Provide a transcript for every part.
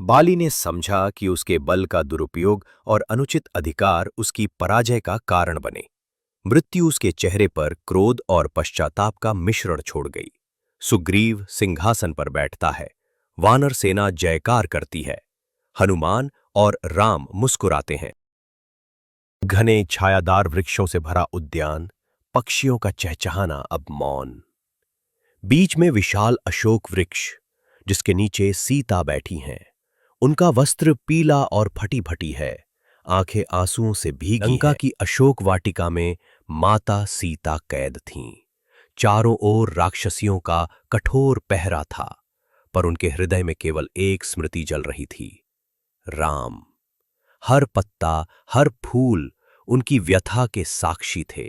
बाली ने समझा कि उसके बल का दुरुपयोग और अनुचित अधिकार उसकी पराजय का कारण बने। मृत्यु उसके चेहरे पर क्रोध और पश्चाताप का मिश्रण छोड़ गई। सुग्रीव सिंहासन पर बैठता है, वानर सेना जयकार करती है, हनुमान और राम मुस्कुराते हैं। घने छायादार वृक्षों से भरा उद्यान, पक्षियों का चहचहाना अब मौन। बीच में विशाल अशोक वृक्ष, जिसके नीचे सीता बैठी हैं। उनका वस्त्र पीला और फटी फटी है, आंखें आंसुओं से भीगी। लंका की अशोक वाटिका में माता सीता कैद थीं। चारों ओर राक्षसियों का कठोर पहरा था, पर उनके हृदय में केवल एक स्मृति जल रही थी, राम। हर पत्ता, हर फूल उनकी व्यथा के साक्षी थे,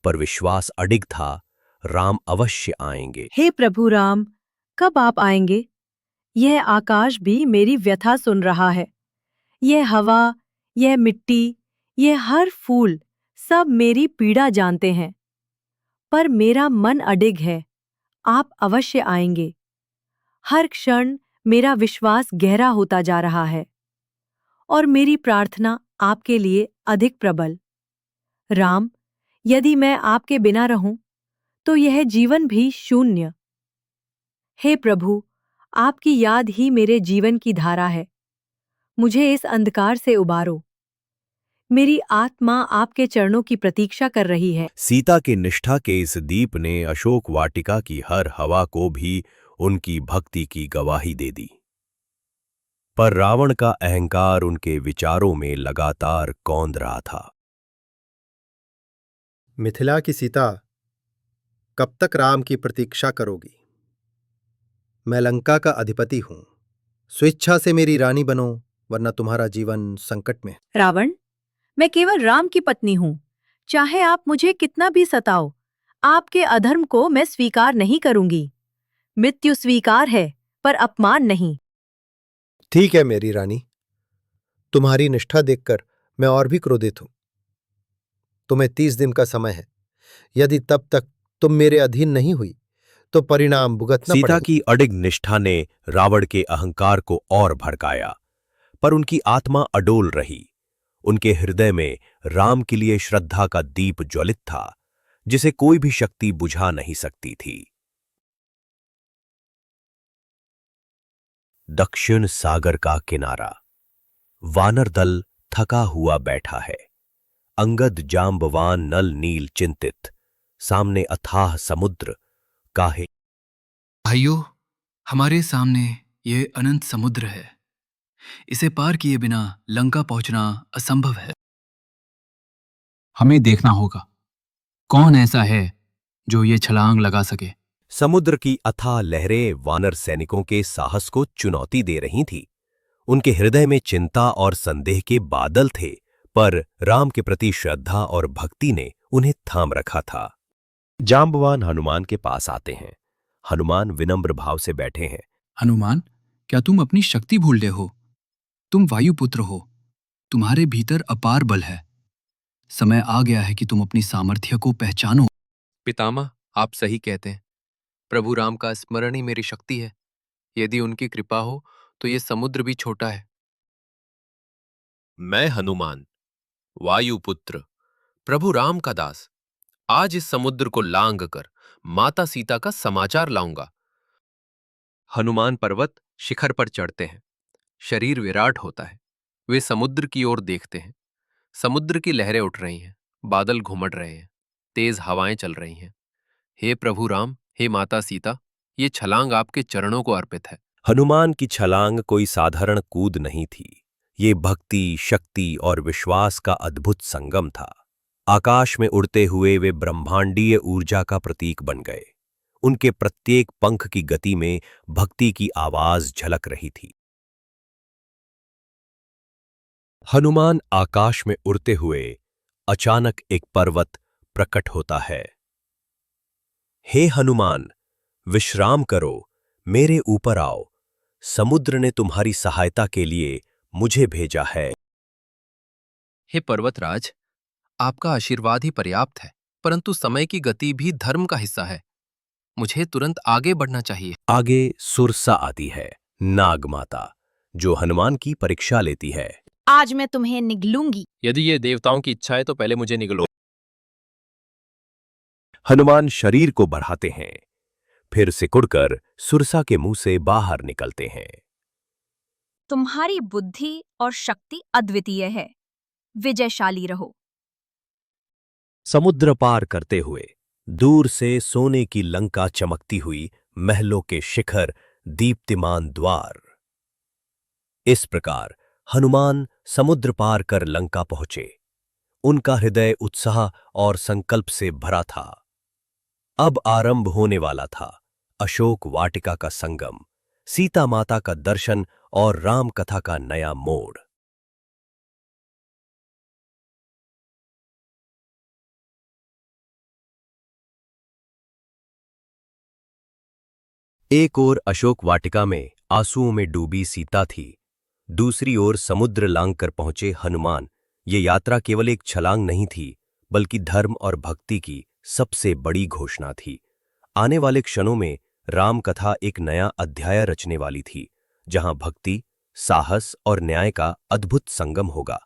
पर विश्वास अडिग था, राम अवश्य आएंगे। हे प्रभु राम, कब आप आएंगे? यह आकाश भी मेरी व्यथा सुन रहा है। यह हवा, यह मिट्टी, यह हर फूल सब मेरी पीड़ा जानते हैं। पर मेरा मन अडिग है, आप अवश्य आएंगे। हर क्षण मेरा विश्वास गहरा होता जा रहा है और मेरी प्रार्थना आपके लिए अधिक प्रबल। राम, यदि मैं आपके बिना रहूं, तो यह जीवन भी शून्य। हे प्रभु, आपकी याद ही मेरे जीवन की धारा है। मुझे इस अंधकार से उबारो। मेरी आत्मा आपके चरणों की प्रतीक्षा कर रही है। सीता की निष्ठा के इस दीप ने अशोक वाटिका की हर हवा को भी उनकी भक्ति की गवाही दे दी। पर रावण का अहंकार उनके विचारों में लगातार कौंध रहा था। मिथिला की सीता, कब तक राम की प्रतीक्षा करोगी? मैं लंका का अधिपति हूं, स्वेच्छा से मेरी रानी बनो, वरना तुम्हारा जीवन संकट में है। रावण, मैं केवल राम की पत्नी हूँ। चाहे आप मुझे कितना भी सताओ, आपके अधर्म को मैं स्वीकार नहीं करूंगी। मृत्यु स्वीकार है, पर अपमान नहीं। ठीक है मेरी रानी, तुम्हारी निष्ठा देखकर मैं और भी क्रोधित हूं। तुम्हें 30 दिन का समय है। यदि तब तक तुम मेरे अधीन नहीं हुई, तो परिणाम भुगतना सीता पड़ेगा। की अडिग निष्ठा ने रावण के अहंकार को और भड़काया, पर उनकी आत्मा अडोल रही। उनके हृदय में राम के लिए श्रद्धा का दीप ज्वलित था, जिसे कोई भी शक्ति बुझा नहीं सकती थी। दक्षिण सागर का किनारा, वानर दल थका हुआ बैठा है। अंगद, जांबवान, नल, नील चिंतित। सामने अथाह समुद्र। काहे भाइयों, हमारे सामने ये अनंत समुद्र है। इसे पार किए बिना लंका पहुंचना असंभव है। हमें देखना होगा, कौन ऐसा है जो ये छलांग लगा सके। समुद्र की अथाह लहरें वानर सैनिकों के साहस को चुनौती दे रही थीं। उनके हृदय में चिंता और संदेह के बादल थे, पर राम के प्रति श्रद्धा और भक्ति ने उन्हें थाम रखा था। जांबवान हनुमान के पास आते हैं। हनुमान विनम्र भाव से बैठे हैं। हनुमान, क्या तुम अपनी शक्ति भूल गए हो? तुम वायुपुत्र हो, तुम्हारे भीतर अपार बल है। समय आ गया है कि तुम अपनी सामर्थ्य को पहचानो। पितामह, आप सही कहते हैं। प्रभु राम का स्मरण ही मेरी शक्ति है। यदि उनकी कृपा हो तो ये समुद्र भी छोटा है। मैं हनुमान, वायुपुत्र, प्रभु राम का दास, आज इस समुद्र को लांघ कर माता सीता का समाचार लाऊंगा। हनुमान पर्वत शिखर पर चढ़ते हैं। शरीर विराट होता है। वे समुद्र की ओर देखते हैं। समुद्र की लहरें उठ रही हैं, बादल घुमड़ रहे हैं, तेज हवाएं चल रही हैं। हे प्रभु राम, हे माता सीता, ये छलांग आपके चरणों को अर्पित है। हनुमान की छलांग कोई साधारण कूद नहीं थी। ये भक्ति, शक्ति और विश्वास का अद्भुत संगम था। आकाश में उड़ते हुए वे ब्रह्मांडीय ऊर्जा का प्रतीक बन गए। उनके प्रत्येक पंख की गति में भक्ति की आवाज झलक रही थी। हनुमान आकाश में उड़ते हुए अचानक एक पर्वत प्रकट होता है। हे हनुमान, विश्राम करो, मेरे ऊपर आओ। समुद्र ने तुम्हारी सहायता के लिए मुझे भेजा है। हे पर्वतराज, आपका आशीर्वाद ही पर्याप्त है, परंतु समय की गति भी धर्म का हिस्सा है। मुझे तुरंत आगे बढ़ना चाहिए। आगे सुरसा आती है, नाग माता। जो हनुमान की परीक्षा लेती है। आज मैं तुम्हें निगलूंगी। यदि ये देवताओं की इच्छा है तो पहले मुझे निगलो। हनुमान शरीर को बढ़ाते हैं, फिर सिकुड़कर सुरसा के मुंह से बाहर निकलते हैं। तुम्हारी बुद्धि और शक्ति अद्वितीय है। विजयशाली रहो। समुद्र पार करते हुए दूर से सोने की लंका चमकती हुई, महलों के शिखर, दीप्तिमान द्वार। इस प्रकार हनुमान समुद्र पार कर लंका पहुंचे। उनका हृदय उत्साह और संकल्प से भरा था। अब आरंभ होने वाला था अशोक वाटिका का संगम, सीता माता का दर्शन और राम कथा का नया मोड़। एक ओर अशोक वाटिका में आंसुओं में डूबी सीता थी, दूसरी ओर समुद्र लांघ कर पहुंचे हनुमान। ये यात्रा केवल एक छलांग नहीं थी, बल्कि धर्म और भक्ति की सबसे बड़ी घोषणा थी। आने वाले क्षणों में राम कथा एक नया अध्याय रचने वाली थी, जहां भक्ति, साहस और न्याय का अद्भुत संगम होगा।